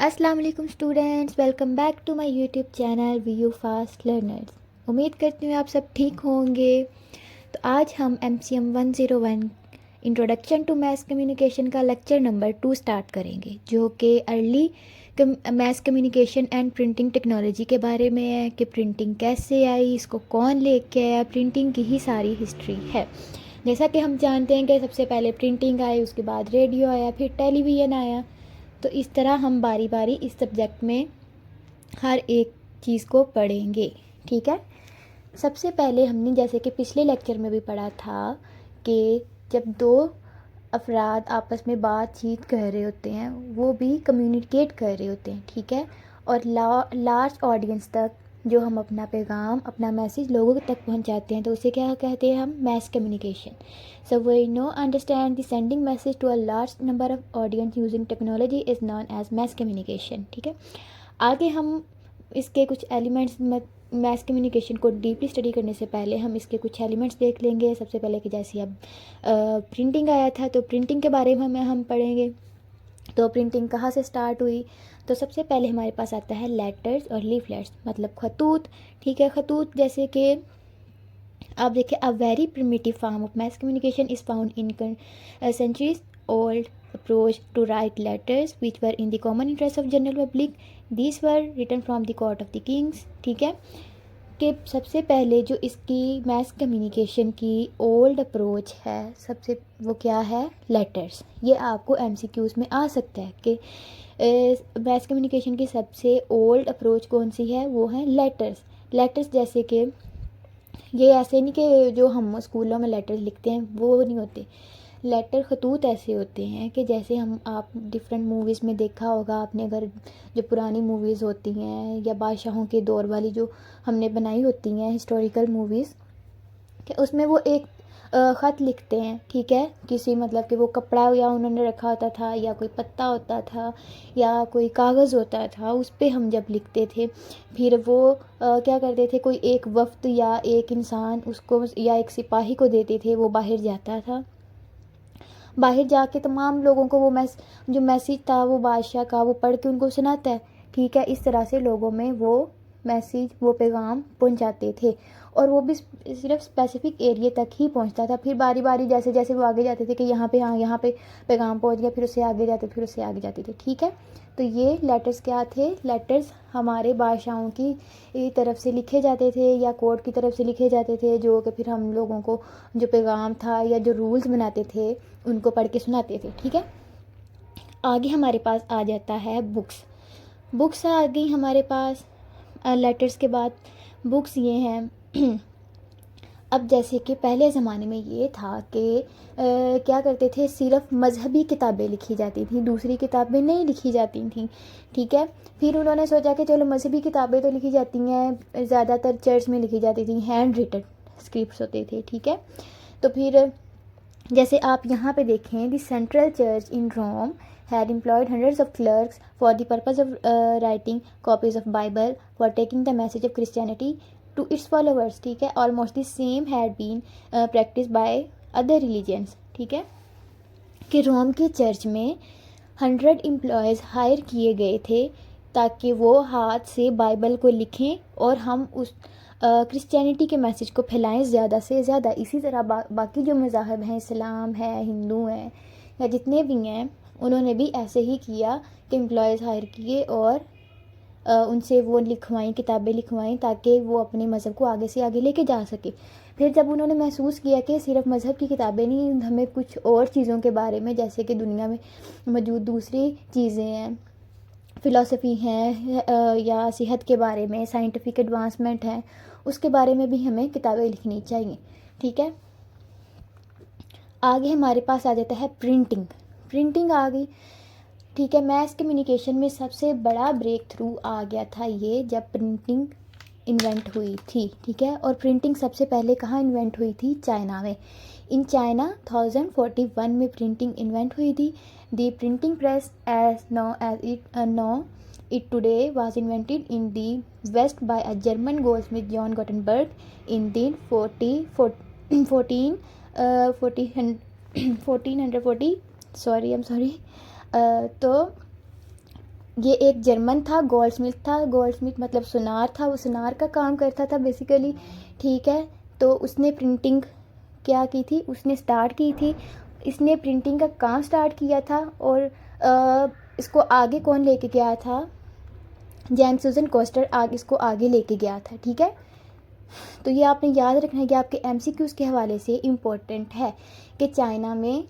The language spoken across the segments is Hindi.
अस्सलाम वालेकुम students, welcome back to my YouTube channel V U fast learners. उम्मीद करती हूँ आप सब ठीक होंगे। तो आज हम MCM 101 introduction to math communication का लेक्चर नंबर 2 स्टार्ट करेंगे, जो कि early math communication and printing technology के बारे में है कि प्रिंटिंग कैसे आई, इसको कौन लेके आया, प्रिंटिंग की ही सारी हिस्ट्री है। जैसा कि हम जानते हैं कि सबसे पहले प्रिंटिंग आई, उसके बाद रेडियो आया, फिर टेलीविज़न आया। तो इस तरह हम बारी बारी इस सब्जेक्ट में हर एक चीज़ को पढ़ेंगे, ठीक है। सबसे पहले हमने जैसे कि पिछले लेक्चर में भी पढ़ा था कि जब दो अफराद आपस में बातचीत कर रहे होते हैं, वो भी कम्युनिकेट कर रहे होते हैं, ठीक है। और लार्ज ऑडियंस तक जो हम अपना पैगाम, अपना मैसेज लोगों तक पहुंचाते हैं, तो उसे क्या कहते हैं हम? Mass communication. So we know understand the sending message to a large number of audience using technology is known as mass communication, ठीक है। आगे हम इसके कुछ एलिमेंट्स, मैस कम्युनिकेशन को डीपली स्टडी करने से पहले हम इसके कुछ एलिमेंट्स देख लेंगे। सबसे पहले कि जैसे अब प्रिंटिंग आया था, तो प्रिंटिंग के बारे में हम पढ़ेंगे। तो प्रिंटिंग कहाँ से स्टार्ट हुई? तो सबसे पहले हमारे पास आता है लेटर्स और लीफलेट्स, मतलब खतूत, ठीक है। खतूत जैसे कि आप देखिए, a very primitive form of mass communication is found in centuries old approach to write letters which were in the common interest of general public. These were written from the court of the kings, ठीक है। कि सबसे पहले जो इसकी मैस कम्युनिकेशन की ओल्ड अप्रोच है, सबसे वो क्या है? लेटर्स। ये आपको MCQs में आ सकता है कि मैस कम्युनिकेशन की सबसे ओल्ड अप्रोच कौन सी है? वो है लेटर्स। लेटर्स जैसे कि ये ऐसे नहीं कि जो हम स्कूलों में लेटर्स लिखते हैं वो नहीं होते। लेटर खतूत ऐसे होते हैं कि जैसे हम, आप डिफरेंट मूवीज़ में देखा होगा आपने, अगर जो पुरानी मूवीज़ होती हैं या बादशाहों के दौर वाली जो हमने बनाई होती हैं हिस्टोरिकल मूवीज़, कि उसमें वो एक ख़त लिखते हैं, ठीक है। किसी, मतलब कि वो कपड़ा या उन्होंने रखा होता था, या कोई पत्ता होता था, या कोई कागज़ होता था, उस पर हम जब लिखते थे, फिर वो क्या करते थे, कोई एक वफ्द या एक इंसान उसको या एक सिपाही को देते थे, वो बाहर जाता था, बाहर जाके तमाम लोगों को वो जो मैसेज था वो बादशाह का, वो पढ़ के उनको सुनाता है, ठीक है। इस तरह से लोगों में वो मैसेज, वो पैगाम पहुंचाते थे, और वो भी सिर्फ स्पेसिफिक एरिया तक ही पहुंचता था। फिर बारी बारी जैसे जैसे वो आगे जाते थे कि यहाँ पे, हाँ यहाँ पे पैगाम पहुंच गया, फिर उससे आगे जाते, फिर उससे आगे जाते थे, ठीक है। तो ये लेटर्स क्या थे? लेटर्स हमारे बादशाहों की तरफ से लिखे जाते थे या कोर्ट की तरफ से लिखे जाते थे, जो कि फिर हम लोगों को जो पैगाम था या जो रूल्स बनाते थे उनको पढ़ के सुनाते थे, ठीक है। आगे हमारे पास आ जाता है बुक्स। बुक्स आ गई हमारे पास लेटर्स के बाद। बुक्स ये हैं अब जैसे कि पहले ज़माने में ये था कि क्या करते थे, सिर्फ मजहबी किताबें लिखी जाती थी, दूसरी किताबें नहीं लिखी जाती थी, ठीक है। फिर उन्होंने सोचा कि चलो मजहबी किताबें तो लिखी जाती हैं, ज़्यादातर चर्च में लिखी जाती थी, हैंड रिटन स्क्रिप्ट्स होते थे, ठीक है। तो फिर जैसे आप यहाँ पे देखें, the central church in Rome had employed hundreds of clerks for the purpose of writing copies of Bible for taking the message of Christianity to its followers, ठीक है। Almost the same had been practiced by other religions, ठीक है। कि रोम के चर्च में 100 एम्प्लॉयज़ हायर किए गए थे ताकि वो हाथ से बाइबल को लिखें और हम उस क्रिश्चियनिटी के मैसेज को फैलाएं ज़्यादा से ज़्यादा। इसी तरह बाकी जो मज़ाहब हैं, इस्लाम है, हिंदू हैं, या जितने भी हैं, उन्होंने भी ऐसे ही किया कि एम्प्लॉयज़ हायर किए और उनसे वो लिखवाएं, किताबें लिखवाएं, ताकि वो अपने मज़हब को आगे से आगे लेके जा सके। फिर जब उन्होंने महसूस किया कि सिर्फ मज़हब की किताबें नहीं, हमें कुछ और चीज़ों के बारे में, जैसे कि दुनिया में मौजूद दूसरी चीज़ें हैं, फ़िलासफ़ी हैं, या सेहत के बारे में, साइंटिफिक एडवांसमेंट है, उसके बारे में भी हमें किताबें लिखनी चाहिए, ठीक है। आगे हमारे पास आ जाता है प्रिंटिंग। प्रिंटिंग आ गई, ठीक है। मैस कम्युनिकेशन में सबसे बड़ा ब्रेक थ्रू आ गया था ये जब प्रिंटिंग इन्वेंट हुई थी, ठीक है। और प्रिंटिंग सबसे पहले कहाँ इन्वेंट हुई थी? चाइना में। इन चाइना 1041 में प्रिंटिंग इन्वेंट हुई थी। The printing press as know it today was invented in the west by a German goldsmith John Gutenberg in the 1440 sorry, I am sorry. तो ये एक जर्मन था, गोल्डस्मिथ था। गोल्डस्मिथ मतलब सुनार था, वो सुनार का काम करता था बेसिकली, ठीक है। तो उसने प्रिंटिंग क्या की थी, उसने स्टार्ट की थी, इसने प्रिंटिंग का काम स्टार्ट किया था। और इसको आगे कौन लेके गया था, जेम्स सुजन कोस्टर आगे इसको आगे लेके गया था, ठीक है। तो ये आपने याद रखना है कि आपके एमसीक्यूज़ के हवाले से इम्पोर्टेंट है कि चाइना में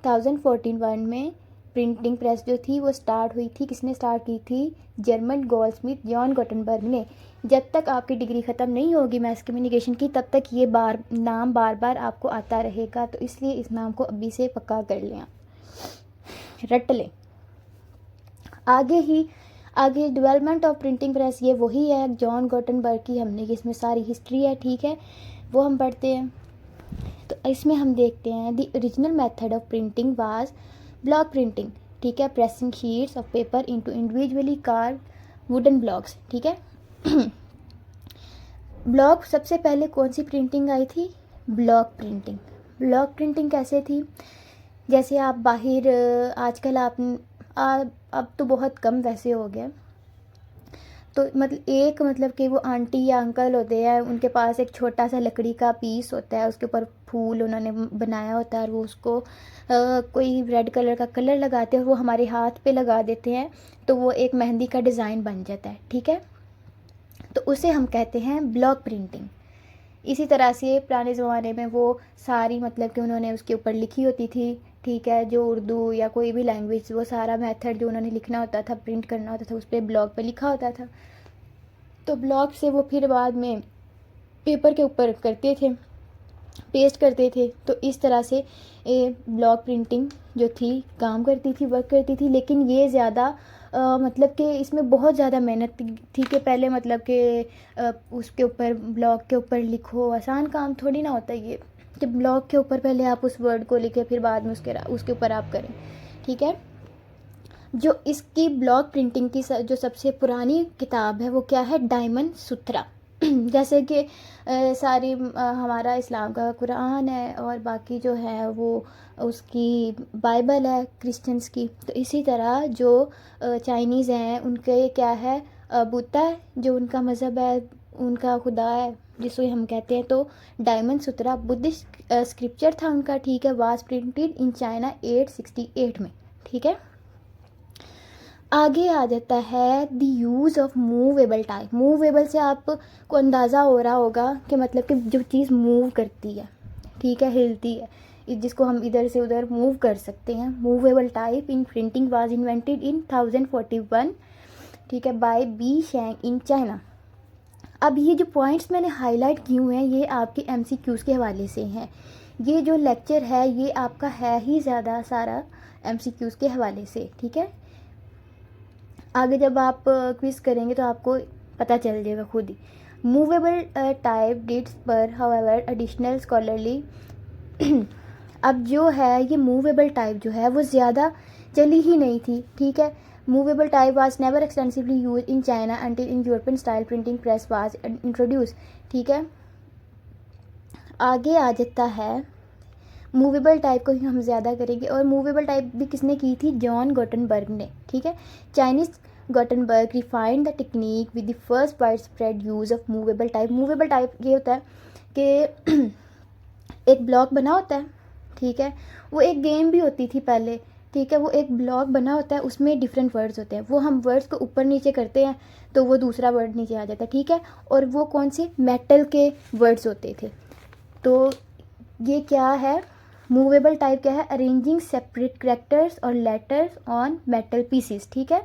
1041 में प्रिंटिंग प्रेस जो थी वो स्टार्ट हुई थी, किसने स्टार्ट की थी, जर्मन गोल्डस्मिथ जॉन गुटेनबर्ग ने। जब तक आपकी डिग्री ख़त्म नहीं होगी मैस कम्युनिकेशन की, तब तक ये नाम बार बार आपको आता रहेगा। तो इसलिए इस नाम को अभी से पक्का कर लें, रट लें। आगे डेवलपमेंट ऑफ प्रिंटिंग प्रेस ये वही है जॉन गुटेनबर्ग की, हमने इसमें सारी हिस्ट्री है, ठीक है, वो हम पढ़ते हैं। तो इसमें हम देखते हैं the original method of printing was block printing, ठीक है, pressing sheets of paper into individually carved wooden blocks, ठीक है। ब्लॉक सबसे पहले कौन सी प्रिंटिंग आई थी, ब्लॉक प्रिंटिंग। ब्लॉक प्रिंटिंग कैसे थी, जैसे आप बाहर आजकल अब तो बहुत कम वैसे हो गया, तो मतलब कि वो आंटी या अंकल होते हैं, उनके पास एक छोटा सा लकड़ी का पीस होता है, उसके ऊपर फूल उन्होंने बनाया होता है, और वो उसको कोई रेड कलर का कलर लगाते हैं, वो हमारे हाथ पे लगा देते हैं, तो वो एक मेहंदी का डिज़ाइन बन जाता है, ठीक है। तो उसे हम कहते हैं ब्लॉक प्रिंटिंग। इसी तरह से पुराने ज़माने में वो सारी मतलब कि उन्होंने उसके ऊपर लिखी होती थी, ठीक है, जो उर्दू या कोई भी लैंग्वेज, वो सारा मेथड जो उन्होंने लिखना होता था, प्रिंट करना होता था, उस पर ब्लॉक पे लिखा होता था। तो ब्लॉक से वो फिर बाद में पेपर के ऊपर करते थे, पेस्ट करते थे। तो इस तरह से ब्लॉक प्रिंटिंग जो थी काम करती थी, वर्क करती थी। लेकिन ये ज़्यादा मतलब कि इसमें बहुत ज़्यादा मेहनत थी कि पहले मतलब कि उसके ऊपर ब्लॉक के ऊपर लिखो, आसान काम थोड़ी ना होता ये कि ब्लॉक के ऊपर पहले आप उस वर्ड को लिखे, फिर बाद में उसके ऊपर आप करें, ठीक है। जो इसकी ब्लॉक प्रिंटिंग की जो सबसे पुरानी किताब है वो क्या है, डायमंड सूत्रा। जैसे कि सारी हमारा इस्लाम का कुरान है, और बाकी जो है वो उसकी बाइबल है क्रिश्चियंस की। तो इसी तरह जो चाइनीज़ हैं उनके क्या है, बुद्धा है जो उनका मज़हब है, उनका खुदा है जिसको हम कहते हैं। तो डायमंड सूत्रा बुद्धिस्ट स्क्रिप्चर था उनका, ठीक है, वाज प्रिंटेड इन चाइना 868 में, ठीक है। आगे आ जाता है the use of movable type. Movable से आपको अंदाज़ा हो रहा होगा कि मतलब कि जो चीज़ मूव करती है, ठीक है, हिलती है, जिसको हम इधर से उधर मूव कर सकते हैं। Movable type in printing was invented इन 1041, ठीक है, बाय बी शेंग इन चाइना। अब ये जो पॉइंट्स मैंने हाईलाइट किए हुए हैं ये आपके एमसीक्यूज़ के हवाले से हैं। ये जो लेक्चर है ये आपका है ही ज़्यादा सारा एमसीक्यूज़ के हवाले से, ठीक है। आगे जब आप क्विज़ करेंगे तो आपको पता चल जाएगा खुद ही। मूवेबल टाइप डिड्स पर हाउएवर एडिशनल स्कॉलरली अब जो है ये मूवेबल टाइप जो है वो ज़्यादा चली ही नहीं थी, ठीक है। Movable type was never extensively use in China until in European style printing press was introduce, ठीक है। आगे आ जाता है मूवेबल टाइप को ही हम ज़्यादा करेंगे, और मूवेबल टाइप भी किसने की थी, जॉन गुटेनबर्ग ने, ठीक है। Chinese Gutenberg refined the technique with the first wide spread use of movable type. Movable type ये होता है कि एक ब्लॉक बना होता है, ठीक है, वो एक गेम भी होती थी पहले, ठीक है, वो एक ब्लॉक बना होता है, उसमें डिफरेंट वर्ड्स होते हैं, वो हम वर्ड्स को ऊपर नीचे करते हैं तो वो दूसरा वर्ड नीचे आ जाता है, ठीक है। और वो कौन से मेटल के वर्ड्स होते थे। तो ये क्या है, मूवेबल टाइप क्या है, अरेंजिंग सेपरेट कैरेक्टर्स और लेटर्स ऑन मेटल पीसीस, ठीक है।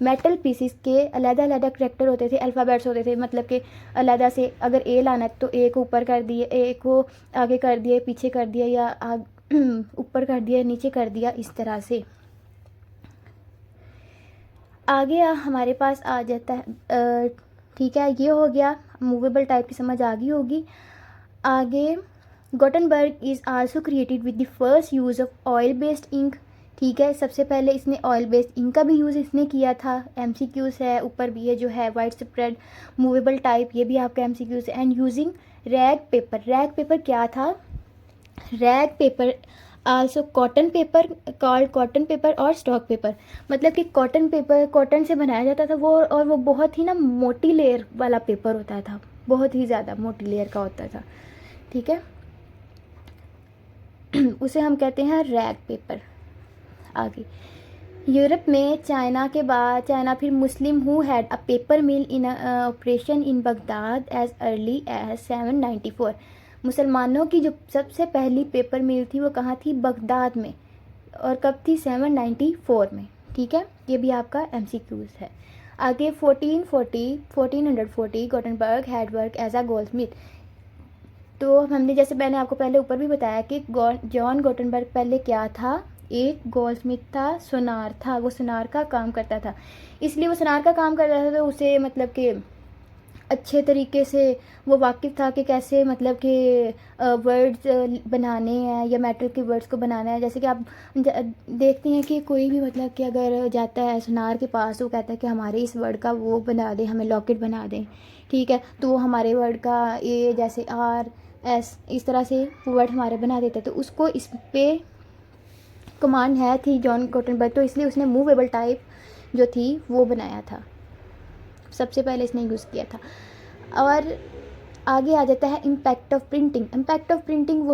मेटल पीसीस के अलग अलग कैरेक्टर होते थे, अल्फ़ाबेट्स होते थे, मतलब कि अलग से अगर ए लाना है तो ए को ऊपर कर दिए, ए को आगे कर दिए, पीछे कर दिया, या ऊपर कर दिया, नीचे कर दिया, इस तरह से। आगे हमारे पास आ जाता है, ठीक है, ये हो गया मूवेबल टाइप की समझ आ गई होगी। आगे Gutenberg is also created with the first use of oil based ink, ठीक है, सबसे पहले इसने ऑयल बेस्ड इंक का भी यूज़ इसने किया था। एमसीक्यूज़ है ऊपर भी, ये जो है वाइड स्प्रेड मूवेबल टाइप, ये भी आपका एमसीक्यूज़ है। And using rag paper. Rag paper क्या था, rag paper also cotton paper called cotton paper और स्टॉक पेपर। मतलब कि कॉटन पेपर कॉटन से बनाया जाता था वो, और वो बहुत ही ना मोटी लेयर वाला पेपर होता था, बहुत ही ज़्यादा मोटी लेयर का होता था, ठीक है। उसे हम कहते हैं रैग पेपर। आगे यूरोप में चाइना फिर Muslim who had a paper mill in operation in Baghdad as early as 794। मुसलमानों की जो सबसे पहली पेपर मिल थी वो कहाँ थी? बगदाद में। और कब थी? 794 में, ठीक है। ये भी आपका MCQs है। आगे 1440 Gutenberg had work as a goldsmith. तो हमने जैसे मैंने आपको पहले ऊपर भी बताया कि जॉन गॉटनबर्ग पहले क्या था? एक गोल्डस्मिथ था, सुनार था, वो सुनार का काम करता था। इसलिए वो सुनार का काम करता था तो उसे मतलब कि अच्छे तरीके से वो वाकिफ़ था कि कैसे मतलब कि वर्ड्स बनाने हैं या मेटल के वर्ड्स को बनाना है। जैसे कि आप देखते हैं कि कोई भी मतलब कि अगर जाता है सुनार के पास, वो कहता है कि हमारे इस वर्ड का वो बना दें, हमें लॉकेट बना दें, ठीक है। तो वो हमारे वर्ड का ए जैसे RS इस तरह से वर्ड हमारे बना देते हैं। तो उसको इस पे कमांड है थी जॉन गॉटनबर्ग, तो इसलिए उसने मूवेबल टाइप जो थी वो बनाया था, सबसे पहले इसने यूज़ किया था। और आगे आ जाता है impact of printing. Impact of printing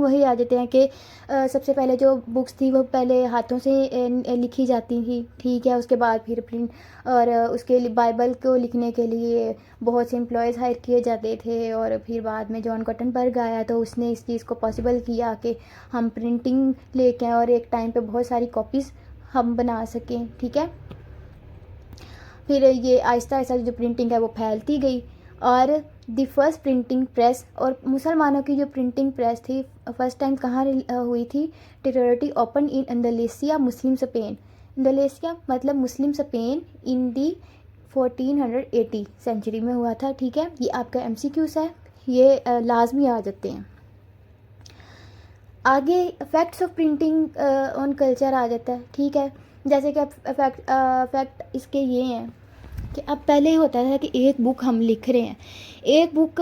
वही आ जाते हैं कि सबसे पहले जो बुक्स थी वो पहले हाथों से लिखी जाती थी, ठीक है। उसके बाद फिर प्रिंट, और उसके लिए बाइबल को लिखने के लिए बहुत से एम्प्लॉयज़ हायर किए जाते थे। और फिर बाद में जॉन गॉटनबर्ग आया तो उसने इस चीज़ को पॉसिबल किया कि हम प्रिंटिंग लेके आएं और एक टाइम पे बहुत सारी कॉपीज़ हम बना सकें, ठीक है। फिर ये आहिस्ता आहिस्ता जो प्रिंटिंग है वो फैलती गई। और द फर्स्ट प्रिंटिंग प्रेस, और मुसलमानों की जो प्रिंटिंग प्रेस थी फर्स्ट टाइम कहाँ हुई थी? Territory open in Andalusia Muslim Spain. Andalusia मतलब मुस्लिम स्पेन इन दी 1480 सेंचुरी में हुआ था, ठीक है। ये आपका MCQs है, ये लाजमी आ जाते हैं। आगे effects of printing on culture आ जाता है, ठीक है। जैसे कि इफ़ेक्ट इसके ये हैं कि अब पहले होता था कि एक बुक हम लिख रहे हैं, एक बुक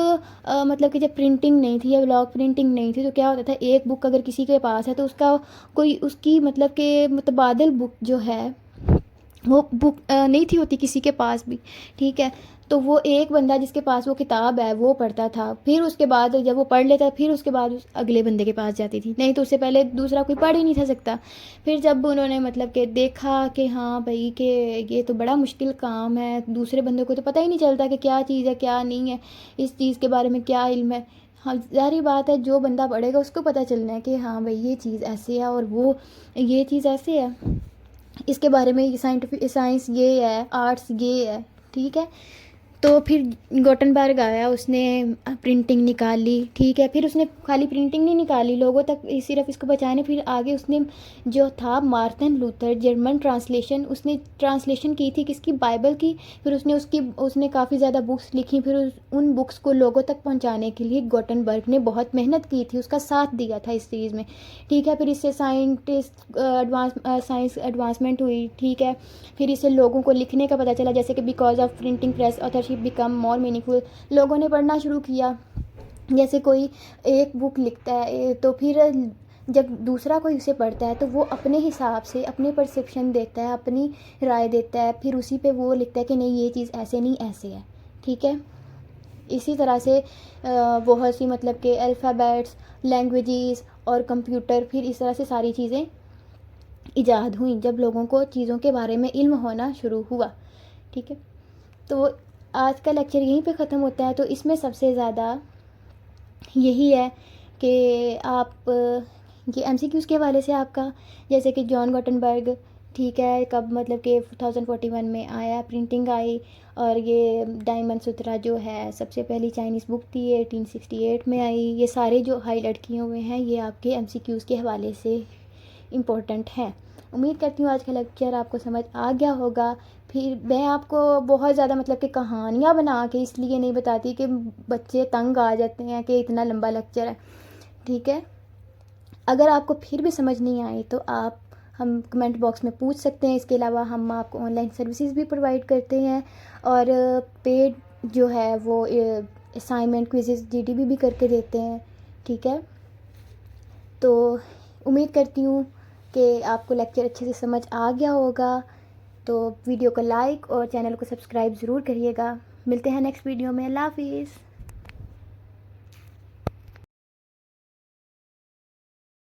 मतलब कि जब प्रिंटिंग नहीं थी या ब्लॉक प्रिंटिंग नहीं थी तो क्या होता था, एक बुक अगर किसी के पास है तो उसका कोई उसकी मतलब कि मुतबादिल बुक जो है वो बुक नहीं थी होती किसी के पास भी, ठीक है। तो वो एक बंदा जिसके पास वो किताब है वो पढ़ता था, फिर उसके बाद जब वो पढ़ लेता फिर उसके बाद उस अगले बंदे के पास जाती थी, नहीं तो उससे पहले दूसरा कोई पढ़ ही नहीं था सकता। फिर जब उन्होंने मतलब कि देखा कि हाँ भाई कि ये तो बड़ा मुश्किल काम है, दूसरे बंदे को तो पता ही नहीं चलता कि क्या चीज़ है क्या नहीं है, इस चीज़ के बारे में क्या इल्म है। हाँ ज़ाहिर बात है जो बंदा पढ़ेगा उसको पता चलना है कि हाँ भाई ये चीज़ ऐसे है और वो ये चीज़ ऐसे है, इसके बारे में साइंस ये है, आर्ट्स ये है, ठीक है। तो फिर गॉटनबर्ग आया, उसने प्रिंटिंग निकाली, ठीक है। फिर उसने खाली प्रिंटिंग नहीं निकाली, लोगों तक सिर्फ इसको बचाने, फिर आगे उसने जो था मार्टिन लूथर जर्मन ट्रांसलेशन, उसने ट्रांसलेशन की थी किसकी? बाइबल की। फिर उसने काफ़ी ज़्यादा बुक्स लिखी, फिर उन बुक्स को लोगों तक पहुंचाने के लिए गॉटनबर्ग ने बहुत मेहनत की थी, उसका साथ दिया था इस चीज़ में, ठीक है। फिर इससे साइंस एडवांसमेंट हुई, ठीक है। फिर इससे लोगों को लिखने का पता चला, जैसे कि because of printing press authorship become more meaningful, लोगों ने पढ़ना शुरू किया। जैसे कोई एक बुक लिखता है तो फिर जब दूसरा कोई उसे पढ़ता है तो वो अपने हिसाब से अपने परसेप्शन देता है, अपनी राय देता है, फिर उसी पे वो लिखता है कि नहीं ये चीज़ ऐसे नहीं ऐसे है, ठीक है। इसी तरह से बहुत सी मतलब के अल्फ़ाबेट्स, लैंग्वेजेस और कंप्यूटर, फिर इस तरह से सारी चीज़ें ईजाद हुई जब लोगों को चीज़ों के बारे में इल्म होना शुरू हुआ, ठीक है। तो आज का लेक्चर यहीं पे ख़त्म होता है। तो इसमें सबसे ज़्यादा यही है कि आप ये MCQs के हवाले से आपका, जैसे कि जॉन गॉटनबर्ग, ठीक है, कब मतलब कि 1041 में आया, प्रिंटिंग आई, और ये डायमंड सूत्रा जो है सबसे पहली चाइनीज़ बुक थी 1868 में आई। ये सारे जो हाईलाइट किए हुए हैं ये आपके MCQs के हवाले से इम्पोर्टेंट है। उम्मीद करती हूँ आज का लेक्चर आपको समझ आ गया होगा। फिर मैं आपको बहुत ज़्यादा मतलब कि कहानियाँ बना के इसलिए नहीं बताती कि बच्चे तंग आ जाते हैं कि इतना लंबा लेक्चर है, ठीक है। अगर आपको फिर भी समझ नहीं आई तो आप हम कमेंट बॉक्स में पूछ सकते हैं। इसके अलावा हम आपको ऑनलाइन सर्विसेज भी प्रोवाइड करते हैं, और पेड जो है वो असाइनमेंट क्विज़ेस GDB भी करके देते हैं, ठीक है। तो उम्मीद करती हूँ कि आपको लेक्चर अच्छे से समझ आ गया होगा। तो वीडियो को लाइक और चैनल को सब्सक्राइब ज़रूर करिएगा। मिलते हैं नेक्स्ट वीडियो में। अल्लाह हाफिज़।